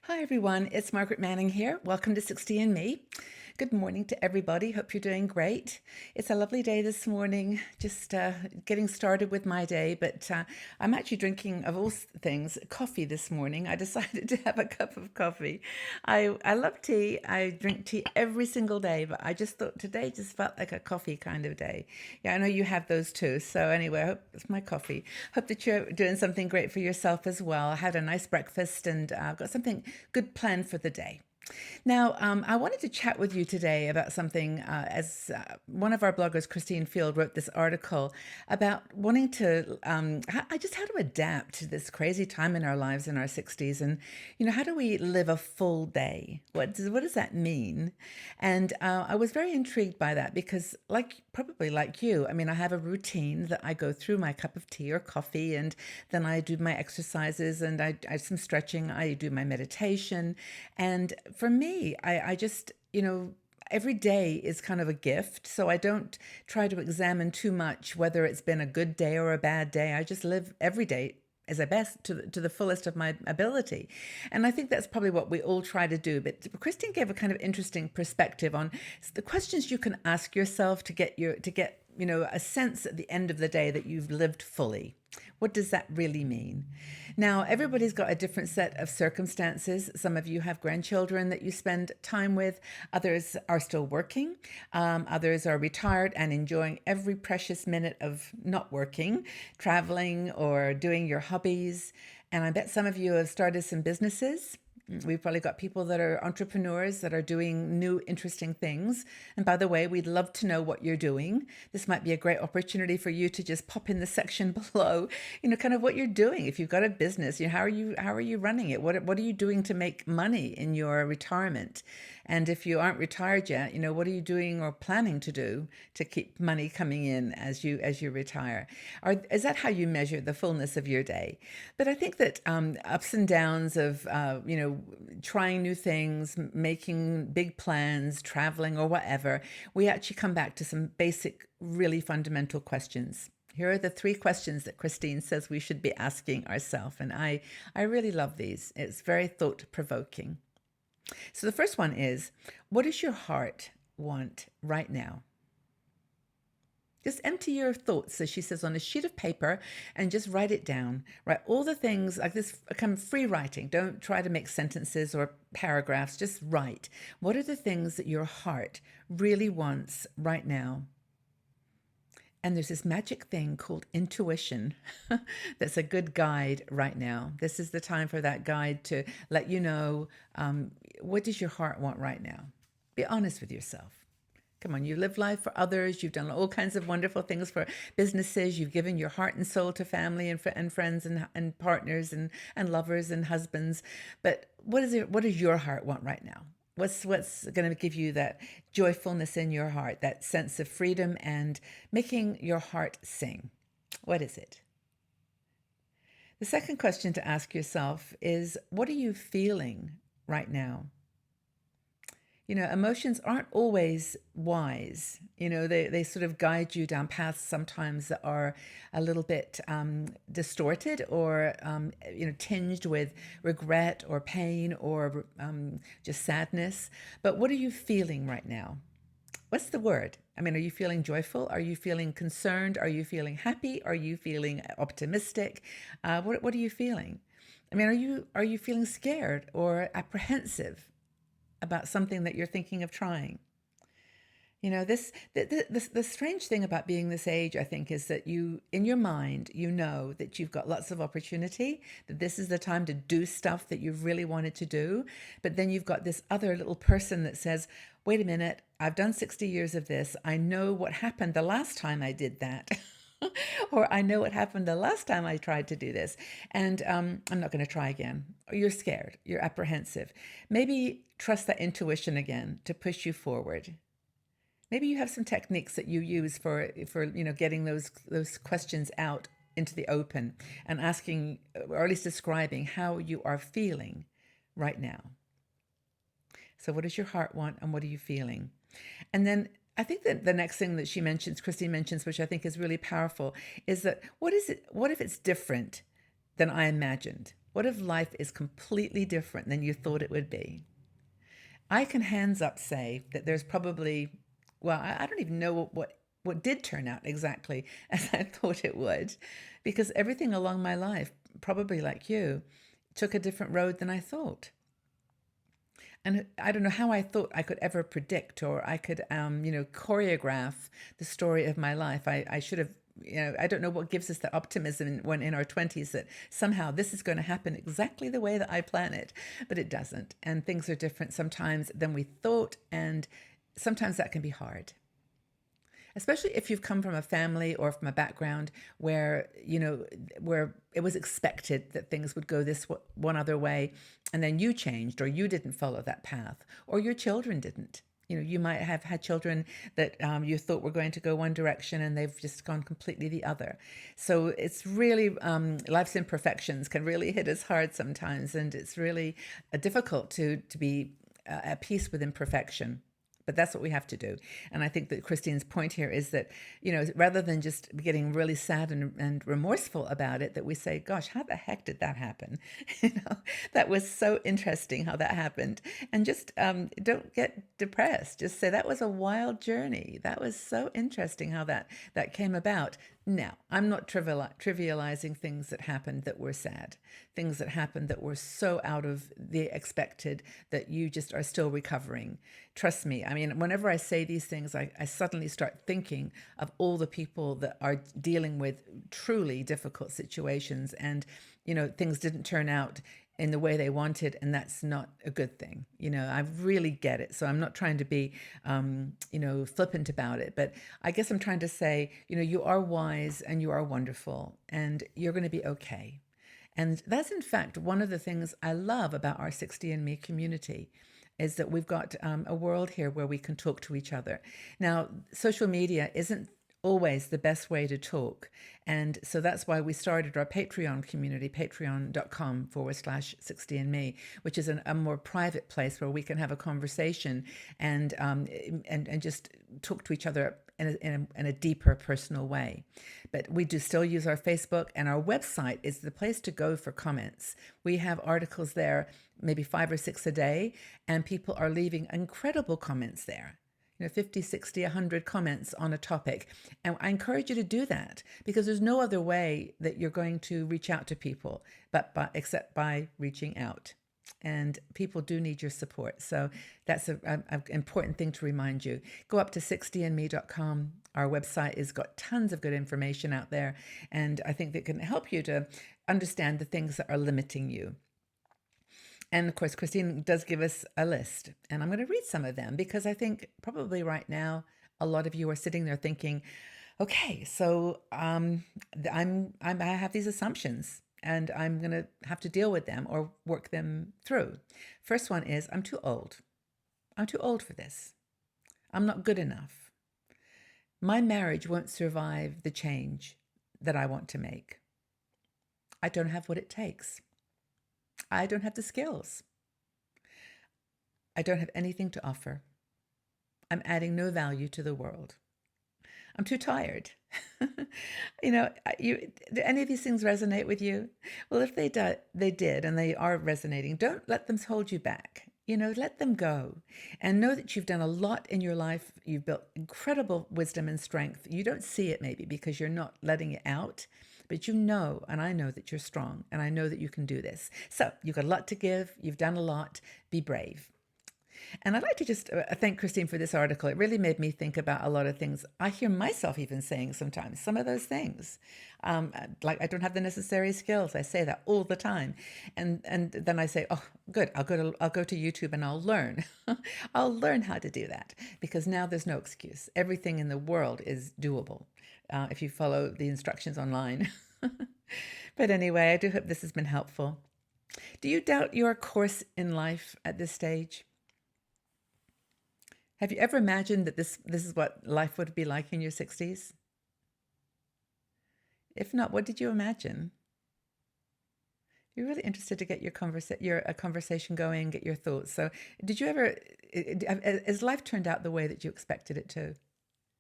Hi, everyone. It's Margaret Manning here. Welcome to 60 and Me. Good morning to everybody. Hope you're doing great. It's a lovely day this morning, just getting started with my day. But I'm actually drinking, of all things, coffee this morning. I decided to have a cup of coffee. I love tea. I drink tea every single day, but I just thought today just felt like a coffee kind of day. Yeah, I know you have those too. So, anyway, I hope it's my coffee. Hope that you're doing something great for yourself as well. I had a nice breakfast and I've got something good planned for the day. Now, I wanted to chat with you today about something. As One of our bloggers, Christine Field, wrote this article about wanting to, just how to adapt to this crazy time in our lives in our 60s, and how do we live a full day? What does that mean? And I was very intrigued by that because, probably like you, I mean, I have a routine that I go through my cup of tea or coffee, and then I do my exercises, and I some stretching. I do my meditation, and for me, I just, every day is kind of a gift. So I don't try to examine too much whether it's been a good day or a bad day. I just live every day as I best to the fullest of my ability. And I think that's probably what we all try to do. But Christine gave a kind of interesting perspective on the questions you can ask yourself to get a sense at the end of the day that you've lived fully. What does that really mean? Now, everybody's got a different set of circumstances. Some of you have grandchildren that you spend time with. Others are still working. Others are retired and enjoying every precious minute of not working, traveling, or doing your hobbies. And I bet some of you have started some businesses. We've probably got people that are entrepreneurs that are doing new, interesting things. And by the way, we'd love to know what you're doing. This might be a great opportunity for you to just pop in the section below, kind of what you're doing. If you've got a business, how are you running it? What are you doing to make money in your retirement? And if you aren't retired yet, what are you doing or planning to do to keep money coming in as you retire? Is that how you measure the fullness of your day? But I think that ups and downs of trying new things, making big plans, traveling or whatever, we actually come back to some basic, really fundamental questions. Here are the three questions that Christine says we should be asking ourselves, and I really love these. It's very thought provoking. So the first one is, what does your heart want right now? Just empty your thoughts, as she says, on a sheet of paper and just write it down. Write all the things like this, kind of free writing. Don't try to make sentences or paragraphs. Just write. What are the things that your heart really wants right now? And there's this magic thing called intuition that's a good guide right now. This is the time for that guide to let you know, what does your heart want right now? Be honest with yourself. Come on, you live life for others. You've done all kinds of wonderful things for businesses. You've given your heart and soul to family and friends and partners and lovers and husbands. But what does your heart want right now? What's going to give you that joyfulness in your heart, that sense of freedom and making your heart sing? What is it? The second question to ask yourself is, what are you feeling right now? Emotions aren't always wise. They sort of guide you down paths sometimes that are a little bit distorted or, tinged with regret or pain or just sadness. But what are you feeling right now? What's the word? I mean, are you feeling joyful? Are you feeling concerned? Are you feeling happy? Are you feeling optimistic? What are you feeling? I mean, are you feeling scared or apprehensive about something that you're thinking of trying? The strange thing about being this age, I think, is that you, in your mind, you know that you've got lots of opportunity, that this is the time to do stuff that you've really wanted to do. But then you've got this other little person that says, wait a minute, I've done 60 years of this. I know what happened the last time I did that. Or I know what happened the last time I tried to do this, and I'm not going to try again. Or you're scared, you're apprehensive. Maybe trust that intuition again to push you forward. Maybe you have some techniques that you use for getting those questions out into the open and asking, or at least describing, how you are feeling right now. So what does your heart want and what are you feeling? And then I think that the next thing that Christine mentions, which I think is really powerful, is that what if it's different than I imagined? What if life is completely different than you thought it would be? I can hands up say that there's probably, well, I don't even know what did turn out exactly as I thought it would, because everything along my life, probably like you, took a different road than I thought. And I don't know how I thought I could ever predict or I could, choreograph the story of my life. I should have, I don't know what gives us the optimism when in our 20s that somehow this is going to happen exactly the way that I plan it, but it doesn't. And things are different sometimes than we thought. And sometimes that can be hard, especially if you've come from a family or from a background where it was expected that things would go this one other way, and then you changed or you didn't follow that path, or your children didn't. You might have had children that you thought were going to go one direction and they've just gone completely the other. So it's really, life's imperfections can really hit us hard sometimes, and it's really difficult to be at peace with imperfection. But that's what we have to do. And I think that Christine's point here is that, rather than just getting really sad and remorseful about it, that we say, gosh, how the heck did that happen? That was so interesting how that happened. And just don't get depressed. Just say, that was a wild journey. That was so interesting how that came about. Now, I'm not trivializing things that happened that were sad, things that happened that were so out of the expected that you just are still recovering. Trust me. I mean, whenever I say these things, I suddenly start thinking of all the people that are dealing with truly difficult situations, and, things didn't turn out in the way they wanted, and that's not a good thing. I really get it. So I'm not trying to be, flippant about it, but I guess I'm trying to say, you are wise and you are wonderful and you're going to be okay. And that's in fact one of the things I love about our 60andMe community, is that we've got a world here where we can talk to each other. Now, social media isn't always the best way to talk. And so that's why we started our Patreon community, patreon.com/60andme, which is a more private place where we can have a conversation and just talk to each other in a deeper personal way. But we do still use our Facebook, and our website is the place to go for comments. We have articles there, maybe 5 or 6 a day, and people are leaving incredible comments there. 50, 60, 100 comments on a topic. And I encourage you to do that, because there's no other way that you're going to reach out to people except by reaching out. And people do need your support. So that's an important thing to remind you. Go up to 60andme.com. Our website has got tons of good information out there. And I think that can help you to understand the things that are limiting you. And of course, Christine does give us a list, and I'm going to read some of them, because I think probably right now a lot of you are sitting there thinking, okay, so I have these assumptions and I'm going to have to deal with them or work them through. First one is, I'm too old. I'm too old for this. I'm not good enough. My marriage won't survive the change that I want to make. I don't have what it takes. I don't have the skills. I don't have anything to offer. I'm adding no value to the world. I'm too tired. Do any of these things resonate with you? Well, if they did, and they are resonating, don't let them hold you back. Let them go, and know that you've done a lot in your life. You've built incredible wisdom and strength. You don't see it maybe because you're not letting it out, but and I know that you're strong, and I know that you can do this. So you've got a lot to give. You've done a lot. Be brave. And I'd like to just thank Christine for this article. It really made me think about a lot of things. I hear myself even saying sometimes some of those things, like I don't have the necessary skills. I say that all the time, and then I say, oh, good. I'll go to YouTube and I'll learn. I'll learn how to do that, because now there's no excuse. Everything in the world is doable if you follow the instructions online. But anyway, I do hope this has been helpful. Do you doubt your course in life at this stage? Have you ever imagined that this is what life would be like in your 60s? If not, what did you imagine? You're really interested to get your conversation going, get your thoughts. So did you ever, has life turned out the way that you expected it to?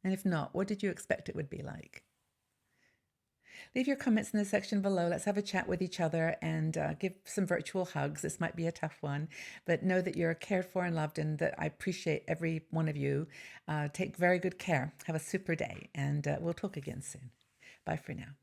And if not, what did you expect it would be like? Leave your comments in the section below. Let's have a chat with each other and give some virtual hugs. This might be a tough one, but know that you're cared for and loved and that I appreciate every one of you. Take very good care. Have a super day, and we'll talk again soon. Bye for now.